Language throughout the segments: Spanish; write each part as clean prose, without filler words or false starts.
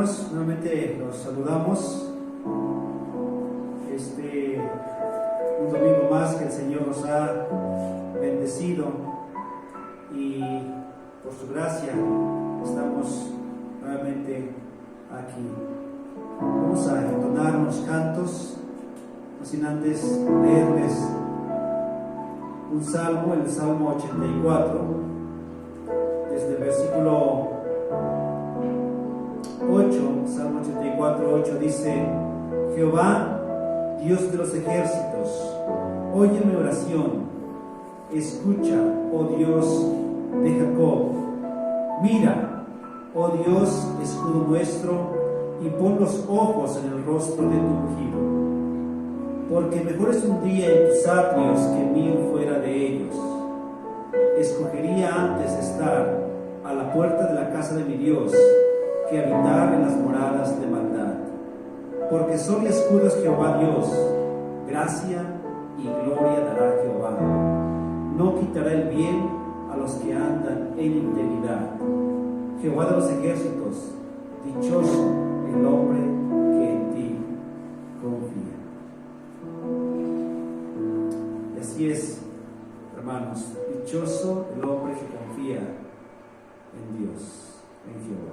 hermanos, nuevamente los saludamos. Un domingo más que el Señor nos ha bendecido y por su gracia estamos nuevamente aquí. Vamos a entonar unos cantos, no sin antes leerles un salmo, el Salmo 84, desde el versículo 8, Salmo 84, 8 dice: Jehová, Dios de los ejércitos, oye mi oración, escucha, oh Dios de Jacob. Mira, oh Dios, escudo nuestro, y pon los ojos en el rostro de tu ungido. Porque mejor es un día en tus atrios que 1000 fuera de ellos. Escogería antes estar a la puerta de la casa de mi Dios que habitar en las moradas de maldad. Porque sol y escudo es Jehová Dios, gracia y gloria dará Jehová. No quitará el bien a los que andan en integridad. Jehová de los ejércitos, dichoso el hombre que en ti confía. Y así es, hermanos, dichoso el hombre que confía en Dios, en Jehová.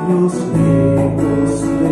Lejos de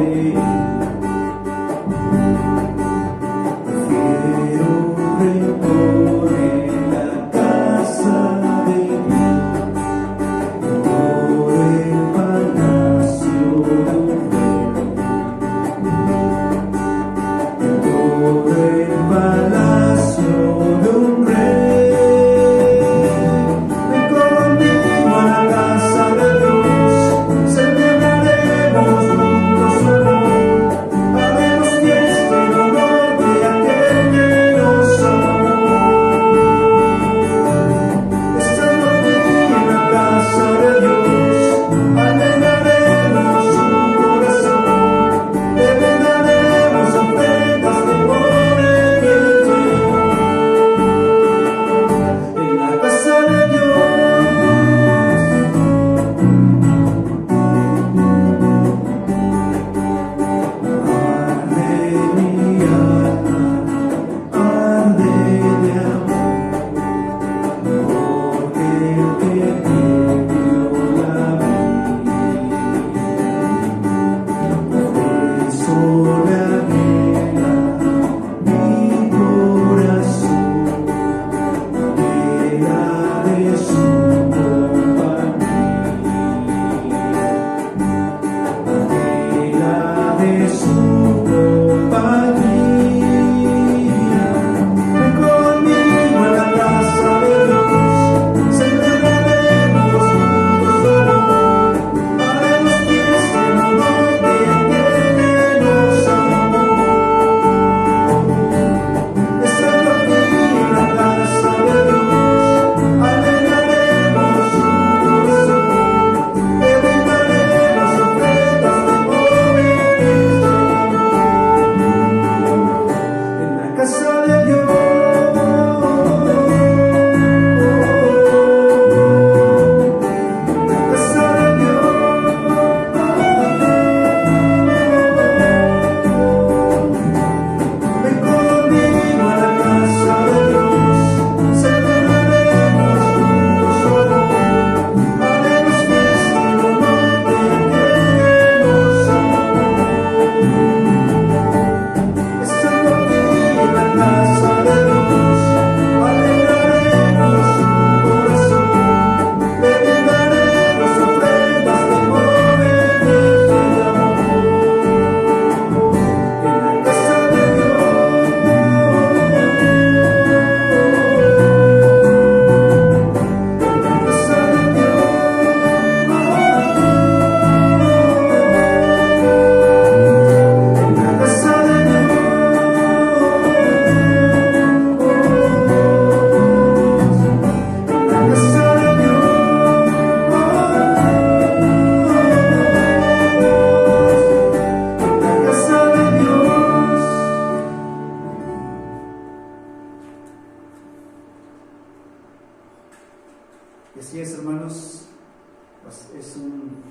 pues es un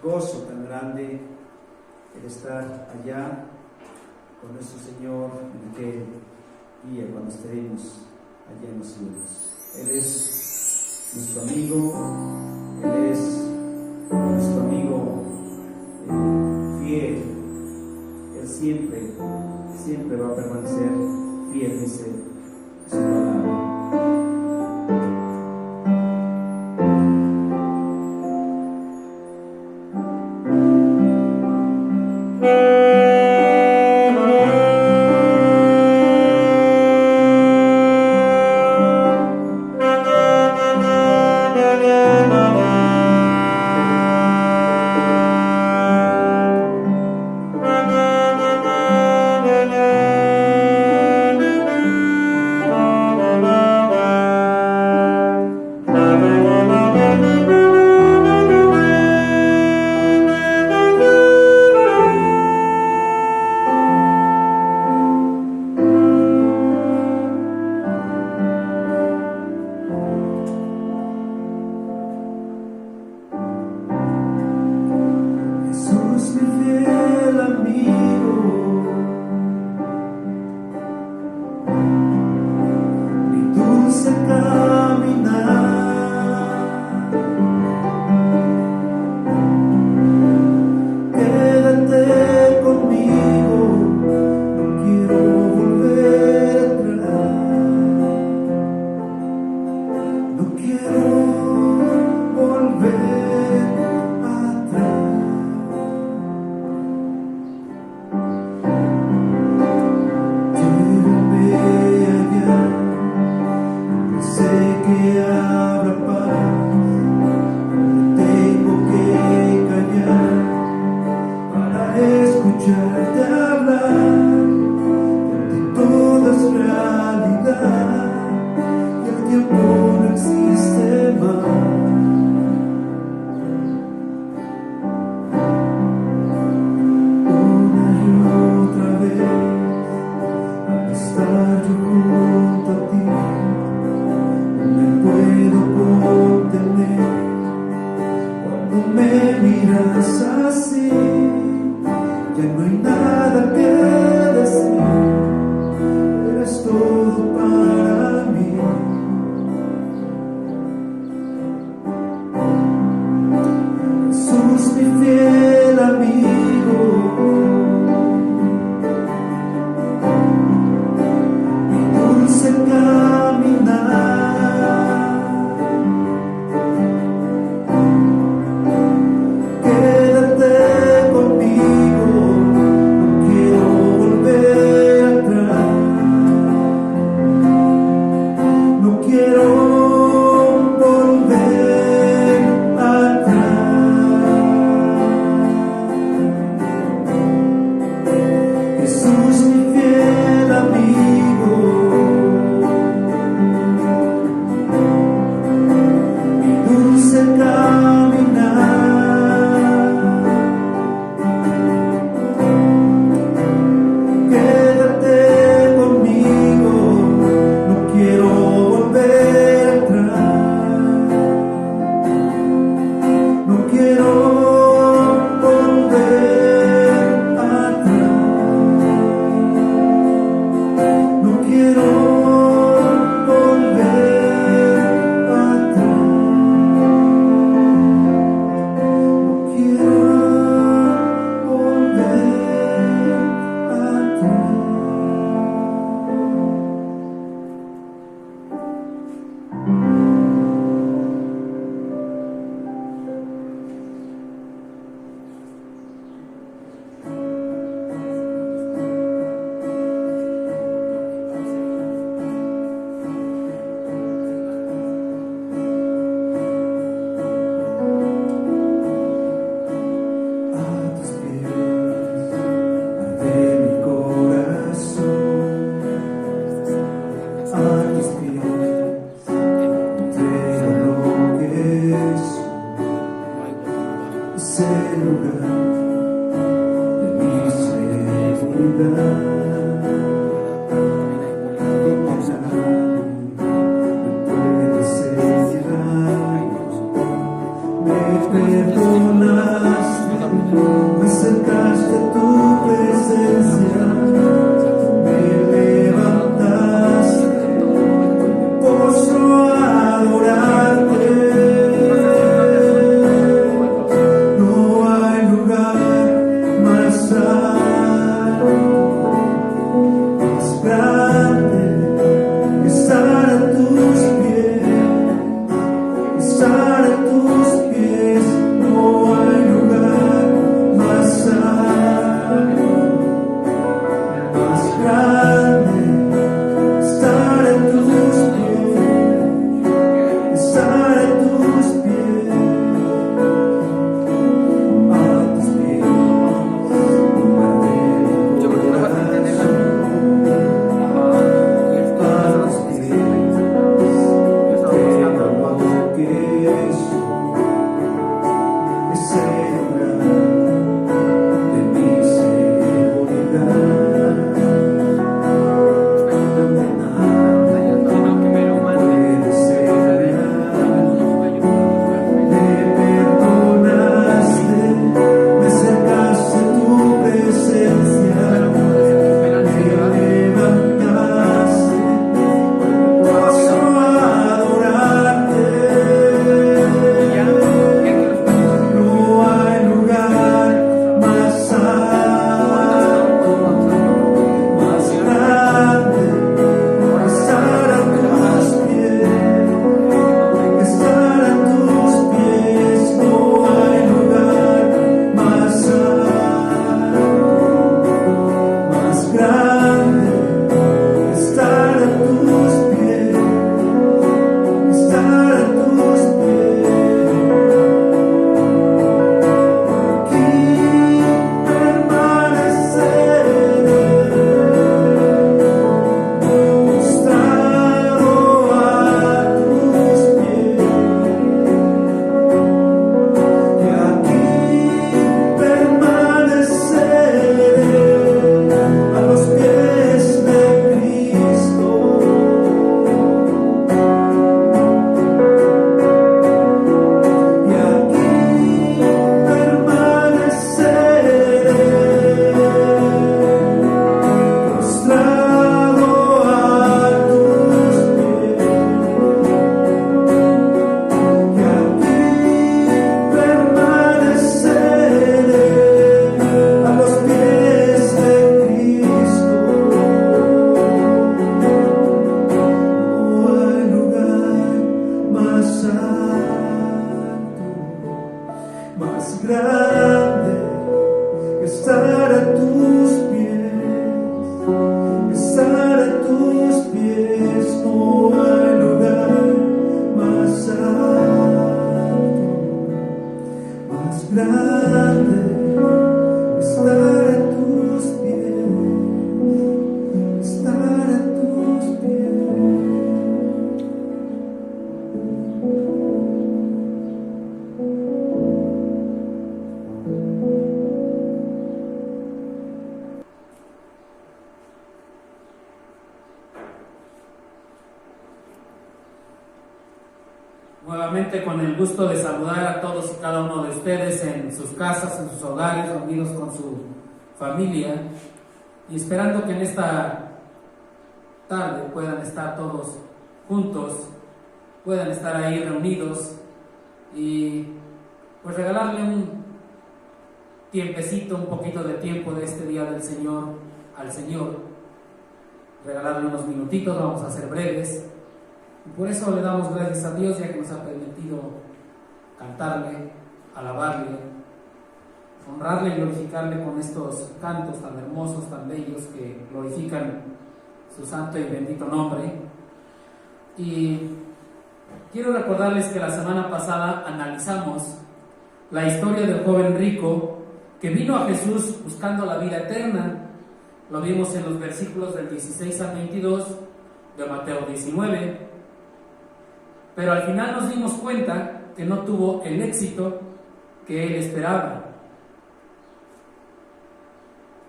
gozo tan grande el estar allá con nuestro Señor en aquel día cuando estaremos allá en los cielos. Él es nuestro amigo, Él es nuestro amigo fiel. Él siempre va a permanecer fiel, dice su palabra. Nuevamente con el gusto de saludar a todos y cada uno de ustedes en sus casas, en sus hogares, reunidos con su familia, y esperando que en esta tarde puedan estar todos juntos, puedan estar ahí reunidos y pues regalarle un tiempecito, un poquito de tiempo de este día del Señor al Señor, regalarle unos minutitos, vamos a ser breves. Y por eso le damos gracias a Dios, ya que nos ha permitido cantarle, alabarle, honrarle y glorificarle con estos cantos tan hermosos, tan bellos, que glorifican su santo y bendito nombre. Y quiero recordarles que la semana pasada analizamos la historia del joven rico que vino a Jesús buscando la vida eterna. Lo vimos en los versículos del 16 al 22 de Mateo 19. Pero al final nos dimos cuenta que no tuvo el éxito que él esperaba.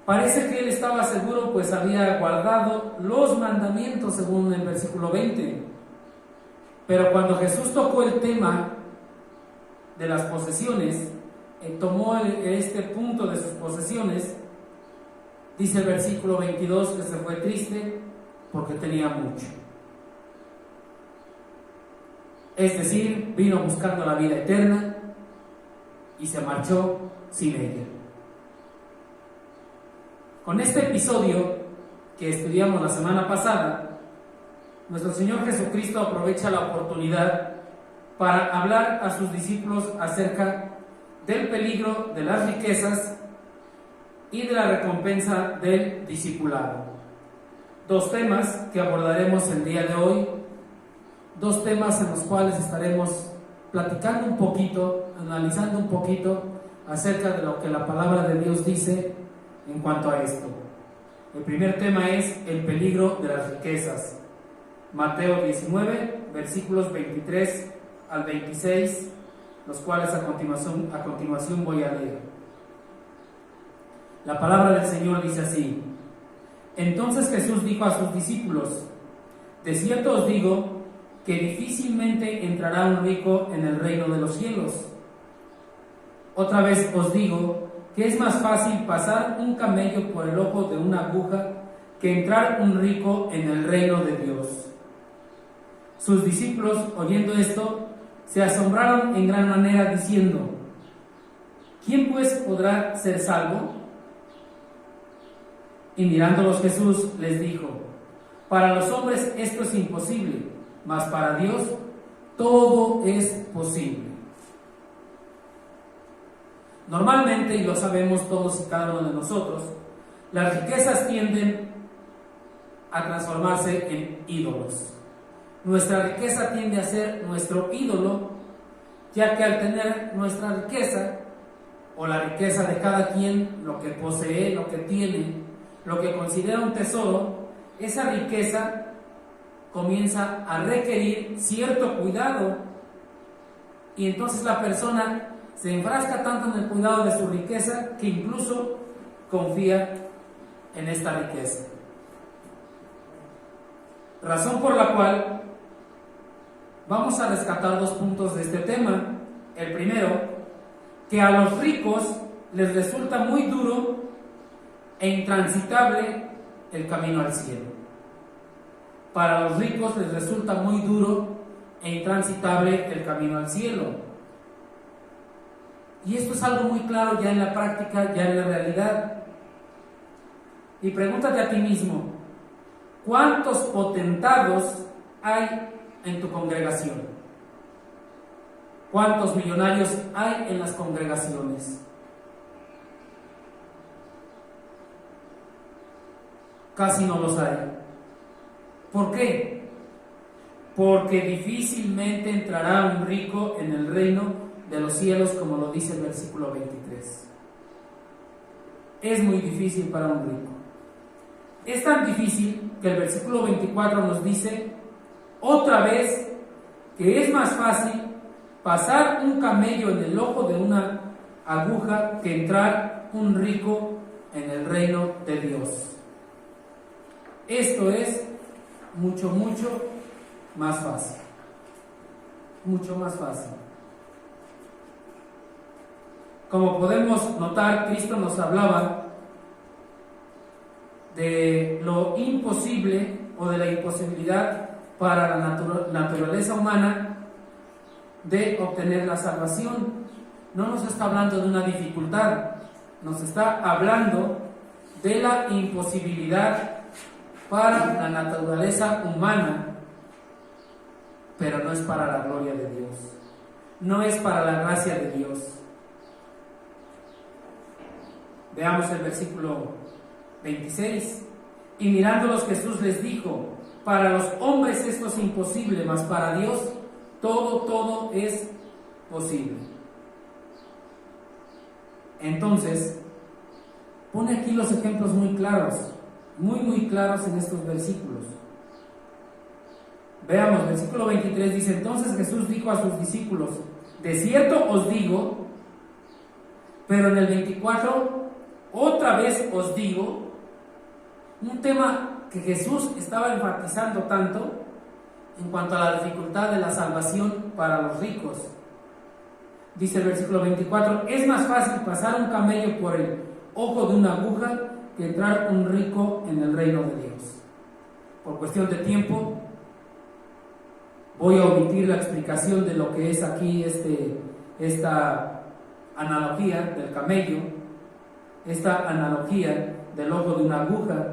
Parece que él estaba seguro, pues había guardado los mandamientos según el versículo 20. Pero cuando Jesús tocó el tema de las posesiones, tomó este punto de sus posesiones. Dice el versículo 22 que se fue triste porque tenía mucho. Es decir, vino buscando la vida eterna y se marchó sin ella. Con este episodio que estudiamos la semana pasada, nuestro Señor Jesucristo aprovecha la oportunidad para hablar a sus discípulos acerca del peligro de las riquezas y de la recompensa del discipulado. Dos temas que abordaremos el día de hoy, dos temas en los cuales estaremos platicando un poquito, analizando un poquito acerca de lo que la palabra de Dios dice en cuanto a esto. El primer tema es el peligro de las riquezas. Mateo 19, versículos 23 al 26, los cuales a continuación voy a leer. La palabra del Señor dice así: Entonces Jesús dijo a sus discípulos: De cierto os digo que difícilmente entrará un rico en el reino de los cielos. Otra vez os digo que es más fácil pasar un camello por el ojo de una aguja que entrar un rico en el reino de Dios. Sus discípulos, oyendo esto, se asombraron en gran manera, diciendo: ¿Quién pues podrá ser salvo? Y mirándolos Jesús les dijo: Para los hombres esto es imposible, mas para Dios todo es posible. Normalmente, y lo sabemos todos y cada uno de nosotros, las riquezas tienden a transformarse en ídolos. Nuestra riqueza tiende a ser nuestro ídolo, ya que al tener nuestra riqueza, o la riqueza de cada quien, lo que posee, lo que tiene, lo que considera un tesoro, esa riqueza comienza a requerir cierto cuidado, y entonces la persona se enfrasca tanto en el cuidado de su riqueza que incluso confía en esta riqueza. Razón por la cual vamos a rescatar dos puntos de este tema. El primero, que a los ricos les resulta muy duro e intransitable el camino al cielo. Para los ricos les resulta muy duro e intransitable el camino al cielo. Y esto es algo muy claro ya en la práctica, ya en la realidad. Y pregúntate a ti mismo: ¿cuántos potentados hay en tu congregación? ¿Cuántos millonarios hay en las congregaciones? Casi no los hay. ¿Por qué? Porque difícilmente entrará un rico en el reino de los cielos, como lo dice el versículo 23. Es muy difícil para un rico. Es tan difícil que el versículo 24 nos dice otra vez que es más fácil pasar un camello en el ojo de una aguja que entrar un rico en el reino de Dios. Esto es mucho más fácil. Mucho más fácil. Como podemos notar, Cristo nos hablaba de lo imposible o de la imposibilidad para la naturaleza humana de obtener la salvación. No nos está hablando de una dificultad, nos está hablando de la imposibilidad para la naturaleza humana, pero no es para la gloria de Dios, no es para la gracia de Dios. Veamos el versículo 26. Y mirándolos Jesús les dijo: Para los hombres esto es imposible, mas para Dios todo es posible. Entonces, pone aquí los ejemplos muy claros, muy claros en estos versículos. Veamos, versículo 23 dice: Entonces Jesús dijo a sus discípulos: De cierto os digo, pero en el 24, otra vez os digo, un tema que Jesús estaba enfatizando tanto en cuanto a la dificultad de la salvación para los ricos. Dice el versículo 24, es más fácil pasar un camello por el ojo de una aguja que entrar un rico en el reino de Dios. Por cuestión de tiempo, voy a omitir la explicación de lo que es aquí esta analogía del camello, esta analogía del ojo de una aguja,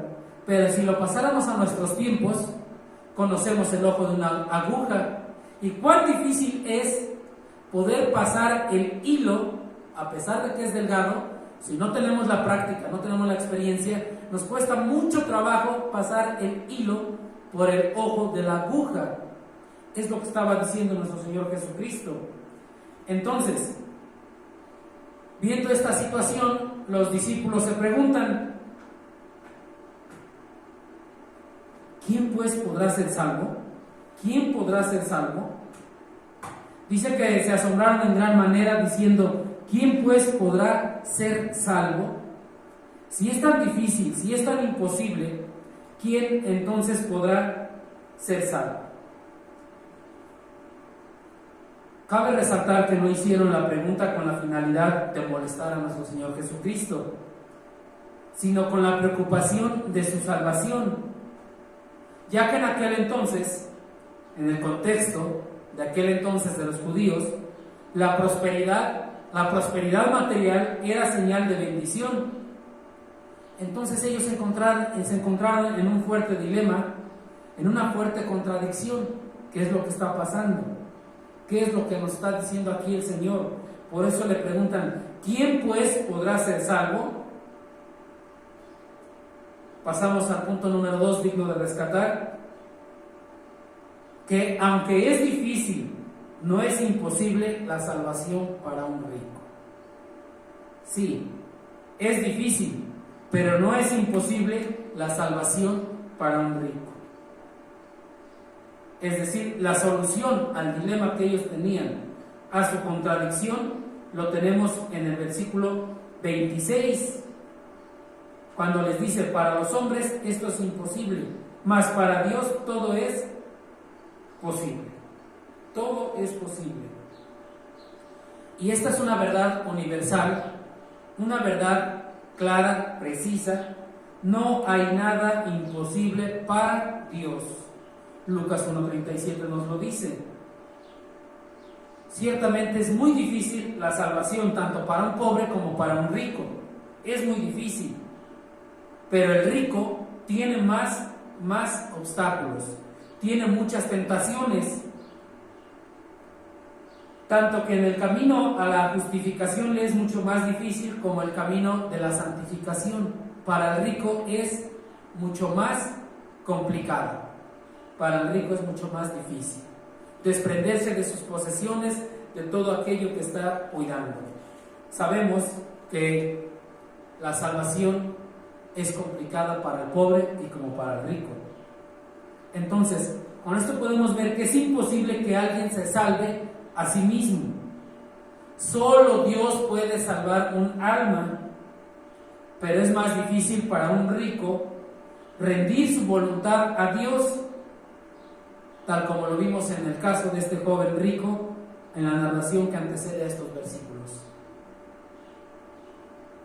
pero si lo pasáramos a nuestros tiempos, conocemos el ojo de una aguja y cuán difícil es poder pasar el hilo, a pesar de que es delgado. Si no tenemos la práctica, no tenemos la experiencia, nos cuesta mucho trabajo pasar el hilo por el ojo de la aguja. Es lo que estaba diciendo nuestro Señor Jesucristo. Entonces, viendo esta situación, los discípulos se preguntan, ¿quién pues podrá ser salvo? ¿Quién podrá ser salvo? Dice que se asombraron en gran manera diciendo, ¿quién pues podrá ser salvo? Si es tan difícil, si es tan imposible, ¿quién entonces podrá ser salvo? Cabe resaltar que no hicieron la pregunta con la finalidad de molestar a nuestro Señor Jesucristo, sino con la preocupación de su salvación, ya que en aquel entonces, en el contexto de aquel entonces de los judíos, la prosperidad material era señal de bendición. Entonces ellos se encontraron en un fuerte dilema, en una fuerte contradicción. ¿Qué es lo que está pasando? ¿Qué es lo que nos está diciendo aquí el Señor? Por eso le preguntan, ¿quién pues podrá ser salvo? Pasamos al punto número 2, digno de rescatar, que aunque es difícil, no es imposible la salvación para un rico. Sí, es difícil, pero no es imposible la salvación para un rico. Es decir, la solución al dilema que ellos tenían, a su contradicción, lo tenemos en el versículo 26, cuando les dice, para los hombres esto es imposible, mas para Dios todo es posible. Todo es posible. Y esta es una verdad universal, una verdad clara, precisa. No hay nada imposible para Dios. Lucas 1:37 nos lo dice. Ciertamente es muy difícil la salvación, tanto para un pobre como para un rico. Es muy difícil. Pero el rico tiene más obstáculos, tiene muchas tentaciones. Tanto que en el camino a la justificación le es mucho más difícil como el camino de la santificación. Para el rico es mucho más complicado. Para el rico es mucho más difícil desprenderse de sus posesiones, de todo aquello que está cuidando. Sabemos que la salvación es complicada para el pobre y como para el rico. Entonces, con esto podemos ver que es imposible que alguien se salve a sí mismo. Solo Dios puede salvar un alma, pero es más difícil para un rico rendir su voluntad a Dios, tal como lo vimos en el caso de este joven rico en la narración que antecede a estos versículos.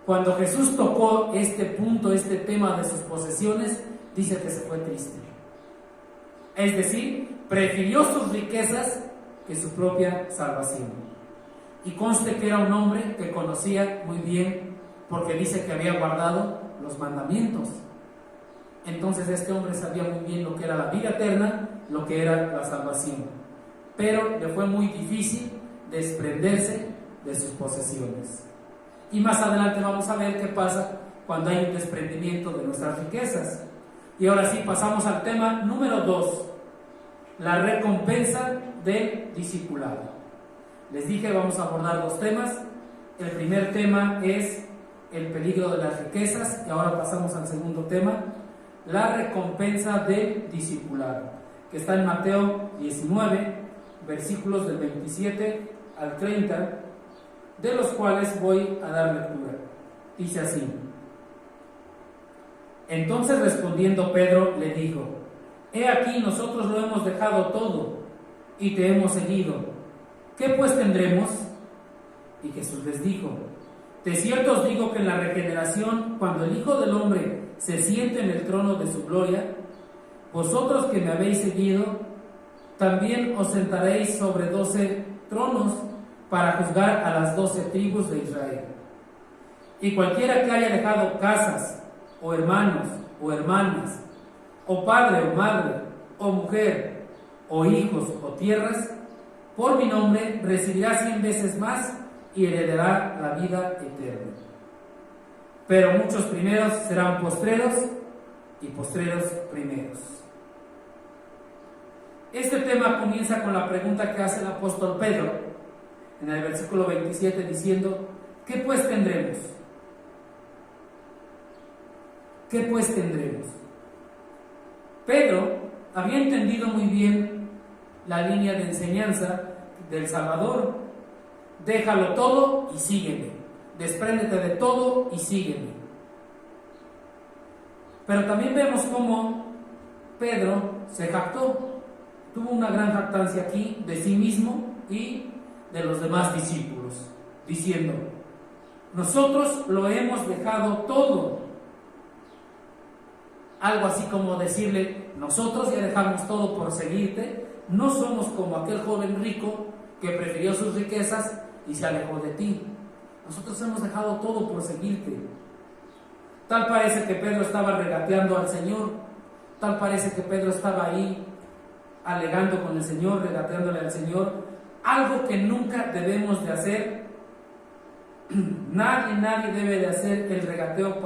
Cuando Jesús tocó este punto, este tema de sus posesiones, dice que se fue triste. Es decir, prefirió sus riquezas que su propia salvación. Y conste que era un hombre que conocía muy bien, porque dice que había guardado los mandamientos. Entonces este hombre sabía muy bien lo que era la vida eterna, lo que era la salvación. Pero le fue muy difícil desprenderse de sus posesiones. Y más adelante vamos a ver qué pasa cuando hay un desprendimiento de nuestras riquezas. Y ahora sí, pasamos al tema número 2, la recompensa del discipulado. Les dije, vamos a abordar 2 temas. El primer tema es el peligro de las riquezas, y ahora pasamos al segundo tema, la recompensa del discipulado, que está en Mateo 19, versículos del 27 al 30, de los cuales voy a dar lectura. Dice así: Entonces respondiendo Pedro le dijo: He aquí, nosotros lo hemos dejado todo y te hemos seguido. ¿Qué pues tendremos? Y Jesús les dijo: de cierto os digo que en la regeneración, cuando el Hijo del Hombre se siente en el trono de su gloria, vosotros que me habéis seguido, también os sentaréis sobre 12 tronos para juzgar a las 12 tribus de Israel. Y cualquiera que haya dejado casas, o hermanos, o hermanas, o padre, o madre, o mujer, o hijos, o tierras, por mi nombre recibirá 100 veces más y heredará la vida eterna. Pero muchos primeros serán postreros, y postreros primeros. Este tema comienza con la pregunta que hace el apóstol Pedro en el versículo 27, diciendo: ¿qué pues tendremos? ¿Qué pues tendremos? Pedro había entendido muy bien la línea de enseñanza del Salvador: déjalo todo y sígueme, despréndete de todo y sígueme. Pero también vemos cómo Pedro se jactó, tuvo una gran jactancia aquí de sí mismo y de los demás discípulos, diciendo: nosotros lo hemos dejado todo. Algo así como decirle: nosotros ya dejamos todo por seguirte, no somos como aquel joven rico que prefirió sus riquezas y se alejó de ti. Nosotros hemos dejado todo por seguirte. Tal parece que Pedro estaba regateando al Señor, tal parece que Pedro estaba ahí alegando con el Señor, regateándole al Señor, algo que nunca debemos de hacer. Nadie debe de hacer el regateo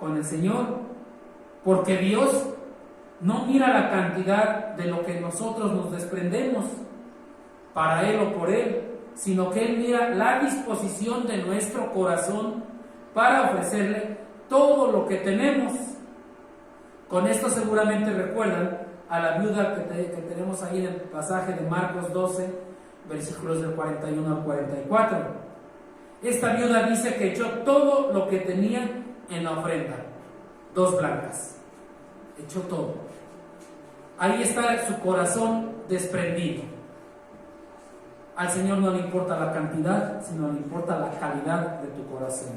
con el Señor, porque Dios no mira la cantidad de lo que nosotros nos desprendemos para Él o por Él, sino que Él mira la disposición de nuestro corazón para ofrecerle todo lo que tenemos. Con esto seguramente recuerdan a la viuda que tenemos ahí en el pasaje de Marcos 12, versículos del 41 al 44. Esta viuda dice que echó todo lo que tenía en la ofrenda, 2 blancas, echó todo. Ahí está su corazón desprendido. Al Señor no le importa la cantidad, sino le importa la calidad de tu corazón.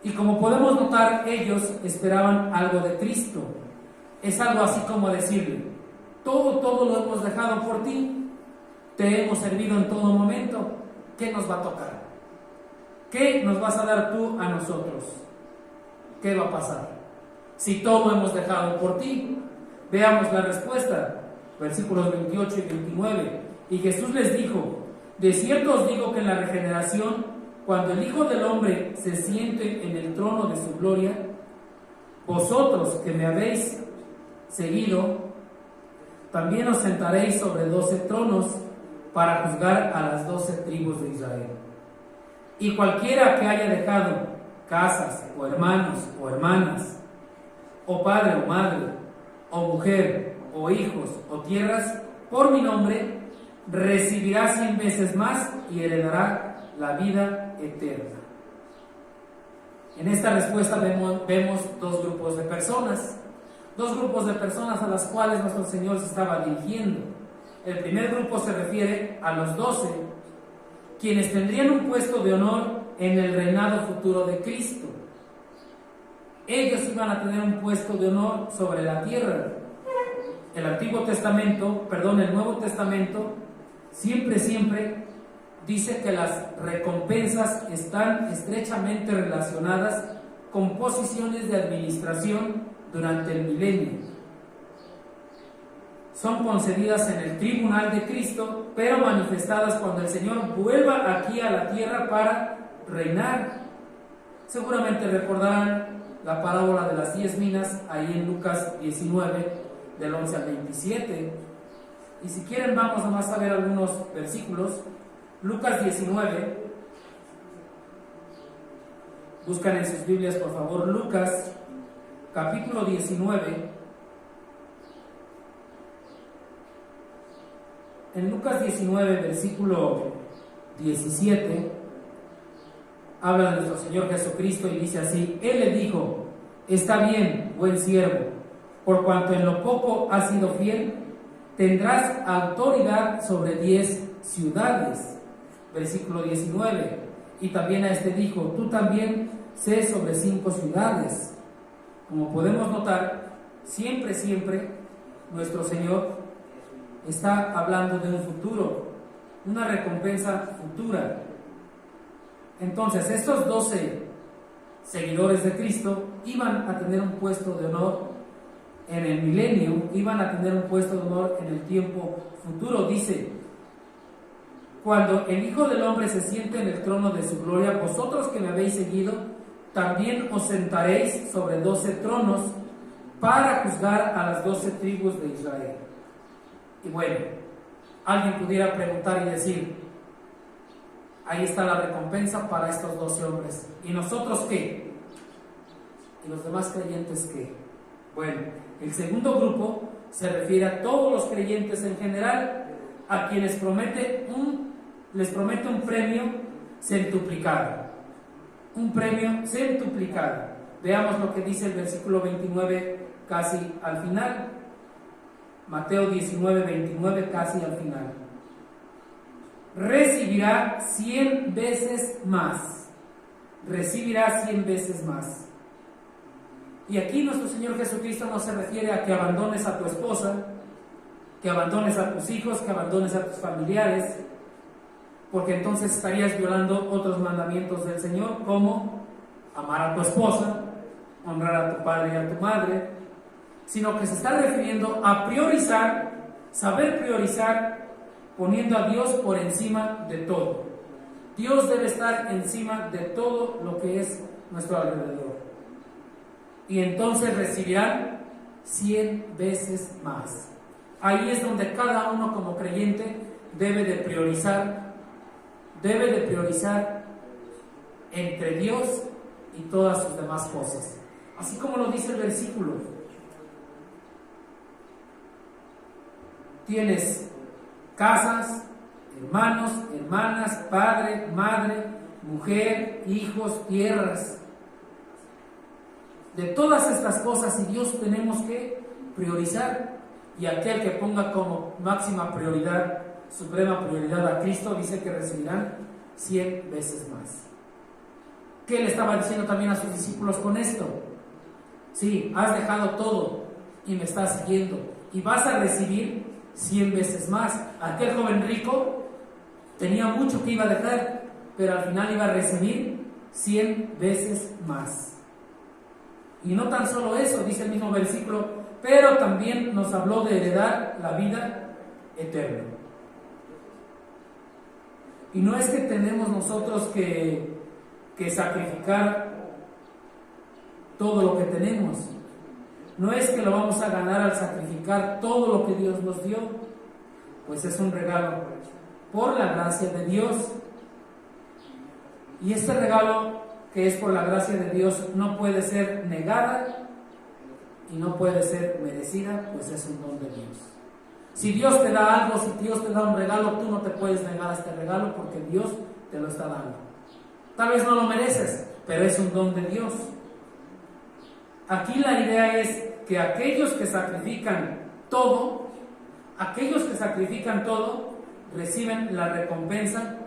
Y como podemos notar, ellos esperaban algo de Cristo. Es algo así como decirle: todo lo hemos dejado por ti, te hemos servido en todo momento, ¿qué nos va a tocar? ¿Qué nos vas a dar tú a nosotros? ¿Qué va a pasar si todo hemos dejado por ti? Veamos la respuesta, versículos 28 y 29. Y Jesús les dijo: de cierto os digo que en la regeneración, cuando el Hijo del Hombre se siente en el trono de su gloria, vosotros que me habéis seguido, también os sentaréis sobre 12 tronos para juzgar a las 12 tribus de Israel. Y cualquiera que haya dejado casas, o hermanos, o hermanas, o padre, o madre, o mujer, o hijos, o tierras, por mi nombre, recibirá 100 veces más y heredará la vida eterna. En esta respuesta vemos 2 grupos de personas. 2 grupos de personas a las cuales nuestro Señor se estaba dirigiendo. El primer grupo se refiere a los 12, quienes tendrían un puesto de honor en el reinado futuro de Cristo. Ellos iban a tener un puesto de honor sobre la tierra. El Nuevo Testamento siempre dice que las recompensas están estrechamente relacionadas con posiciones de administración durante el milenio. Son concedidas en el tribunal de Cristo, pero manifestadas cuando el Señor vuelva aquí a la tierra para reinar. Seguramente recordarán la parábola de las 10 minas ahí en Lucas 19, del 11 al 27. Y si quieren vamos nomás a ver algunos versículos. Lucas 19, buscan en sus Biblias por favor Lucas capítulo 19. En Lucas 19 versículo 17 habla de nuestro Señor Jesucristo y dice así: Él le dijo: está bien, buen siervo, por cuanto en lo poco has sido fiel, tendrás autoridad sobre 10 ciudades. versículo 19. Y también a este dijo: tú también sé sobre 5 ciudades. Como podemos notar, siempre nuestro Señor está hablando de un futuro, una recompensa futura. Entonces, estos 12 seguidores de Cristo iban a tener un puesto de honor en el milenio, iban a tener un puesto de honor en el tiempo futuro. Dice: cuando el Hijo del Hombre se siente en el trono de su gloria, vosotros que me habéis seguido, también os sentaréis sobre 12 tronos para juzgar a las 12 tribus de Israel. Y bueno, alguien pudiera preguntar y decir: ahí está la recompensa para estos 12 hombres. ¿Y nosotros qué? ¿Y los demás creyentes qué? Bueno, el segundo grupo se refiere a todos los creyentes en general, a quienes les promete un premio centuplicado. Un premio centuplicado. Veamos lo que dice el versículo 29 casi al final. Mateo 19, 29 casi al final. Recibirá 100 veces más. Recibirá 100 veces más. Y aquí nuestro Señor Jesucristo no se refiere a que abandones a tu esposa, que abandones a tus hijos, que abandones a tus familiares, porque entonces estarías violando otros mandamientos del Señor, como amar a tu esposa, honrar a tu padre y a tu madre, sino que se está refiriendo a priorizar, saber priorizar, poniendo a Dios por encima de todo. Dios debe estar encima de todo lo que es nuestro alrededor. Y entonces recibirán 100 veces más. Ahí es donde cada uno como creyente debe de priorizar entre Dios y todas sus demás cosas. Así como lo dice el versículo. Tienes casas, hermanos, hermanas, padre, madre, mujer, hijos, tierras. De todas estas cosas, y Dios tenemos que priorizar. Y aquel que ponga como máxima prioridad, suprema prioridad a Cristo, dice que recibirán 100 veces más. ¿Qué le estaba diciendo también a sus discípulos con esto? Sí, has dejado todo y me estás siguiendo y vas a recibir 100 veces más. Aquel joven rico tenía mucho que iba a dejar, pero al final iba a recibir 100 veces más. Y no tan solo eso, dice el mismo versículo, pero también nos habló de heredar la vida eterna. Y no es que tenemos nosotros que sacrificar todo lo que tenemos. No es que lo vamos a ganar al sacrificar todo lo que Dios nos dio, pues es un regalo por la gracia de Dios. Y este regalo que es por la gracia de Dios no puede ser negada y no puede ser merecida, pues es un don de Dios. Si Dios te da algo, si Dios te da un regalo, tú no te puedes negar a este regalo porque Dios te lo está dando. Tal vez no lo mereces, pero es un don de Dios. Aquí la idea es que aquellos que sacrifican todo, reciben la recompensa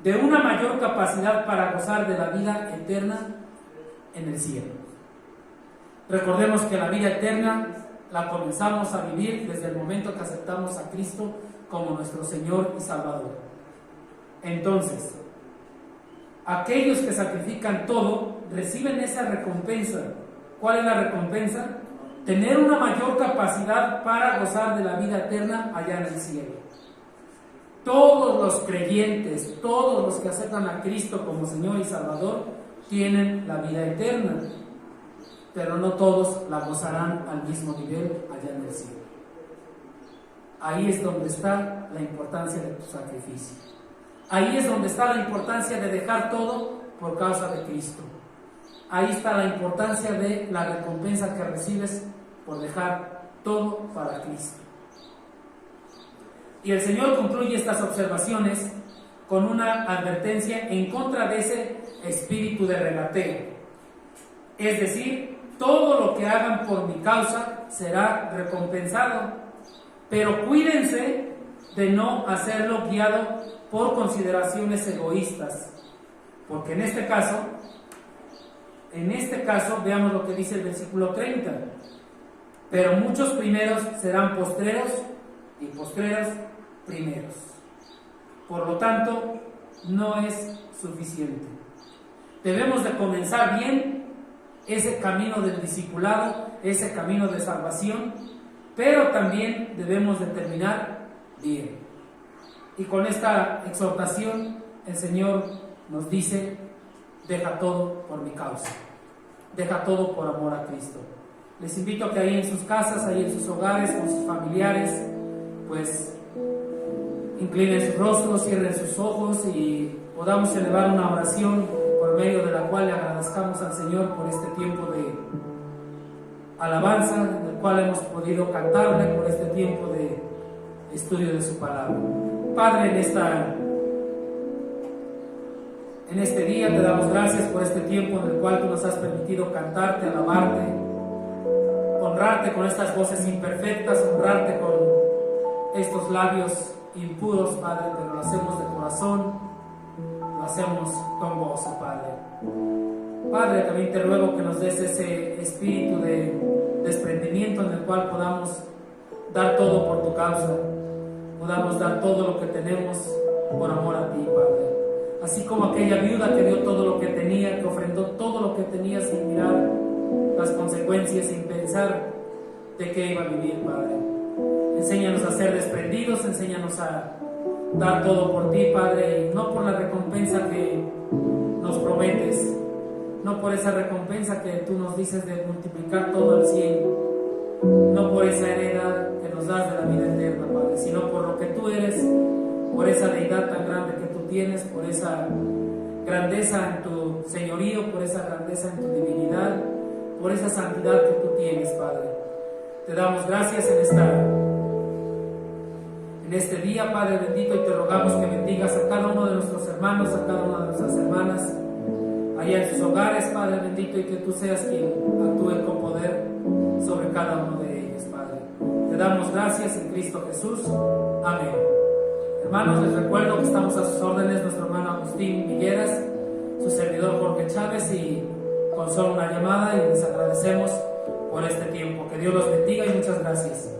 de una mayor capacidad para gozar de la vida eterna en el cielo. Recordemos que la vida eterna la comenzamos a vivir desde el momento que aceptamos a Cristo como nuestro Señor y Salvador. Entonces, aquellos que sacrifican todo reciben esa recompensa. ¿Cuál es la recompensa? Tener una mayor capacidad para gozar de la vida eterna allá en el cielo. Todos los creyentes, todos los que aceptan a Cristo como Señor y Salvador, tienen la vida eterna, pero no todos la gozarán al mismo nivel allá en el cielo. Ahí es donde está la importancia de tu sacrificio. Ahí es donde está la importancia de dejar todo por causa de Cristo. Ahí está la importancia de la recompensa que recibes por dejar todo para Cristo. Y el Señor concluye estas observaciones con una advertencia en contra de ese espíritu de regateo. Es decir, todo lo que hagan por mi causa será recompensado, pero cuídense de no hacerlo guiado por consideraciones egoístas, porque en este caso, veamos lo que dice el versículo 30, pero muchos primeros serán postreros y postreras primeros. Por lo tanto, no es suficiente. Debemos de comenzar bien ese camino del discipulado, ese camino de salvación, pero también debemos de terminar bien. Y con esta exhortación el Señor nos dice: deja todo por mi causa, deja todo por amor a Cristo. Les invito a que ahí en sus casas, ahí en sus hogares, con sus familiares, pues inclinen sus rostros, cierren sus ojos y podamos elevar una oración por medio de la cual le agradezcamos al Señor por este tiempo de alabanza, en el cual hemos podido cantarle, por este tiempo de estudio de su palabra. Padre, en este día te damos gracias por este tiempo en el cual tú nos has permitido cantarte, alabarte, honrarte con estas voces imperfectas, honrarte con estos labios impuros, Padre, pero lo hacemos de corazón, lo hacemos con gozo, Padre. Padre, también te ruego que nos des ese espíritu de desprendimiento en el cual podamos dar todo por tu causa, podamos dar todo lo que tenemos por amor a ti, Padre. Así como aquella viuda que dio todo lo que tenía, que ofrendó todo lo que tenía sin mirar las consecuencias, sin pensar de qué iba a vivir, Padre. Enséñanos a ser desprendidos, enséñanos a dar todo por ti, Padre, y no por la recompensa que nos prometes, no por esa recompensa que tú nos dices de multiplicar todo al 100, no por esa heredad que nos das de la vida eterna, Padre, sino por lo que tú eres, por esa deidad tan grande que tú tienes, por esa grandeza en tu señorío, por esa grandeza en tu divinidad, por esa santidad que tú tienes, Padre. Te damos gracias en este día, Padre bendito, y te rogamos que bendigas a cada uno de nuestros hermanos, a cada una de nuestras hermanas, allá en sus hogares, Padre bendito, y que tú seas quien actúe con poder sobre cada uno de ellos, Padre. Te damos gracias en Cristo Jesús. Amén. Hermanos, les recuerdo que estamos a sus órdenes, nuestro hermano Agustín Villeras, su servidor Jorge Chávez, y con solo una llamada, y les agradecemos por este tiempo. Que Dios los bendiga y muchas gracias.